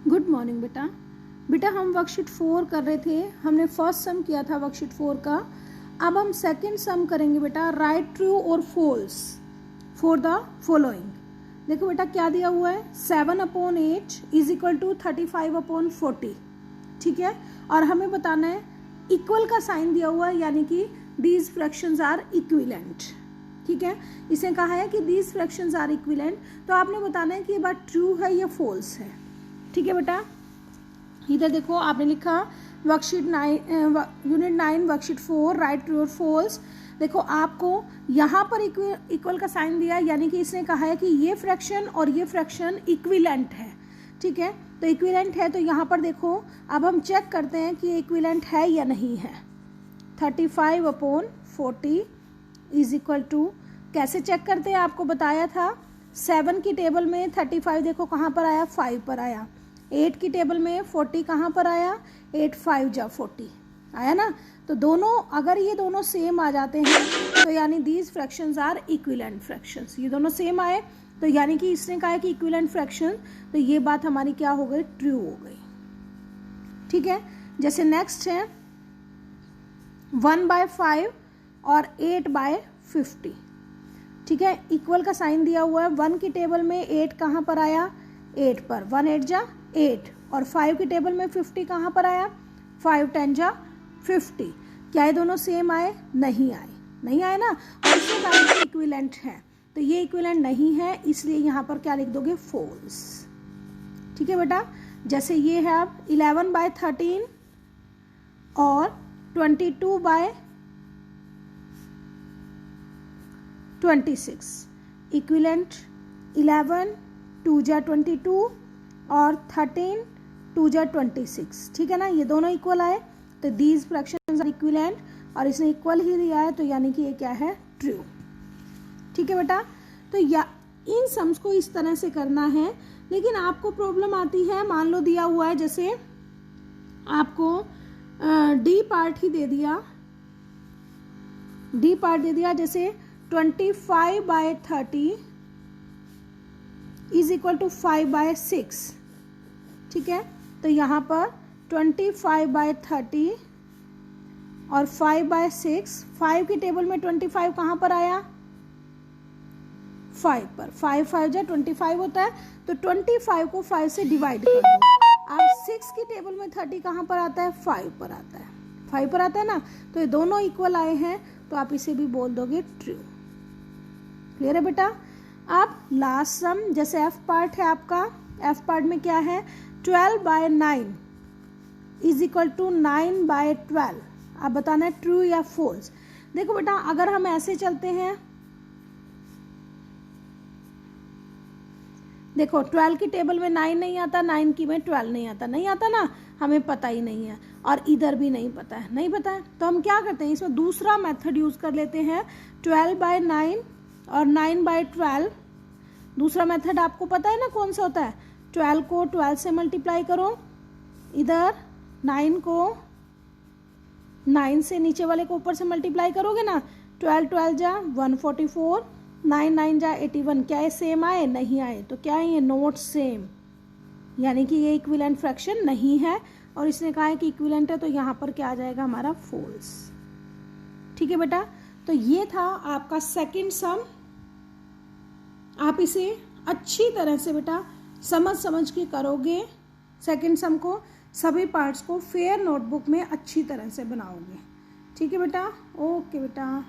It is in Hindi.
गुड मॉर्निंग बेटा। बेटा हम वर्कशीट 4 कर रहे थे, हमने फर्स्ट सम किया था वर्कशीट 4 का। अब हम सेकंड सम करेंगे बेटा, राइट ट्रू और फॉल्स फॉर द फॉलोइंग। देखो बेटा क्या दिया हुआ है, 7/8 इज इक्वल टू 35/40। ठीक है, और हमें बताना है इक्वल का साइन दिया हुआ है, यानी कि दीज फ्रैक्शंस आर इक्विलेंट। ठीक है, इसे कहा है कि दीज फ्रैक्शंस आर इक्विलेंट, तो आपने बताना है कि ये बात ट्रू है या फॉल्स है। ठीक है बेटा, इधर देखो आपने लिखा worksheet 9 unit 9 worksheet 4 right true और फॉल्स। देखो आपको यहाँ पर इक्वल का साइन दिया, यानी कि इसने कहा है कि ये फ्रैक्शन और ये फ्रैक्शन इक्विलेंट है। ठीक है, तो इक्विलेंट है, तो यहाँ पर देखो अब हम चेक करते हैं कि इक्विलेंट है या नहीं है। 35/40 इज इक्वल टू, कैसे चेक करते हैं आपको बताया था। 7 की टेबल में 35 देखो कहाँ पर आया, 5 पर आया। 8 की टेबल में 40 कहाँ पर आया, 8 5 जा 40 आया ना। तो दोनों अगर ये दोनों सेम आ जाते हैं तो यानी these fractions are equivalent fractions. ये दोनों सेम आए तो यानी कि इसने कहा है कि इक्विलेंट फ्रैक्शन, तो ये बात हमारी क्या हो गई, ट्रू हो गई। ठीक है, जैसे नेक्स्ट है 1/5 और 8/50। ठीक है, इक्वल का साइन दिया हुआ है। 1 की टेबल में 8 कहाँ पर आया, 8 पर, 1 8 जा 8, और 5 की टेबल में 50 कहाँ पर आया, 5 10 जा 50। क्या ये दोनों सेम आए, नहीं आए, नहीं आए ना, और इसके कारण इक्विलेंट है, तो ये इक्विलेंट नहीं है, इसलिए यहाँ पर क्या लिख दोगे, फॉल्स। ठीक है बेटा, जैसे ये है अब 11/13 और 22/26 इक्विलेंट। 11 2 जा 22 और 13 2 जा 26। ठीक है ना, ये दोनों इक्वल आए, तो दीज फ्रैक्शंस आर इक्विलेंट, और इसने इक्वल ही दिया है, तो यानी कि ये क्या है, ट्रू। ठीक है बेटा, तो या इन सम्स को इस तरह से करना है। लेकिन आपको प्रॉब्लम आती है, मान लो दिया हुआ है, जैसे आपको डी पार्ट ही दे दिया, डी पार्ट दे दिया, जैसे 25/30 इज इक्वल टू 5/6। ठीक है, तो यहाँ पर 25/30 और 5/6, 5 की टेबल में 25 कहाँ पर आया, 5 पर, 5 5 जा 25 होता है, तो 25 को 5 से डिवाइड कर दो। अब 6 की टेबल में 30 कहाँ पर आता है, 5 पर आता है, 5 पर आता है ना, तो ये दोनों इक्वल आए हैं, तो आप इसे भी बोल दोगे ट्रू। क्लियर है बेटा। अब लास्ट सम, जैसे एफ पार्ट है आपका, एफ पार्ट में क्या है, 12/9 इज इक्वल टू 9/12। आप बताना है ट्रू या फॉल्स। देखो बेटा, अगर हम ऐसे चलते हैं, देखो 12 की टेबल में 9 नहीं आता, 9 की में 12 नहीं आता, नहीं आता ना, हमें पता ही नहीं है, और इधर भी नहीं पता है, नहीं पता है, तो हम क्या करते हैं, इसमें दूसरा मेथड यूज कर लेते हैं, 12/9 और 9/12। दूसरा मेथड आपको पता है ना कौन सा होता है, 12 को 12 से मल्टीप्लाई करो, इधर 9 को 9 से नीचे वाले को ऊपर से मल्टीप्लाई करोगे ना, 12 12 जा 144, 9 9 जा 81। क्या ये सेम आए, नहीं आए, तो क्या है ये, नॉट सेम, यानी कि ये इक्विलेंट फ्रैक्शन नहीं है, और इसने कहा है कि इक्विलेंट है, तो यहाँ पर क्या आ जाएगा हमारा, फॉल्स। ठीक है बेटा, तो ये था आपका सेकंड सम। आप इसे अच्छी तरह से बेटा समझ के करोगे, सेकंड सम को, सभी पार्ट्स को फेयर नोटबुक में अच्छी तरह से बनाओगे। ठीक है बेटा, ओके बेटा।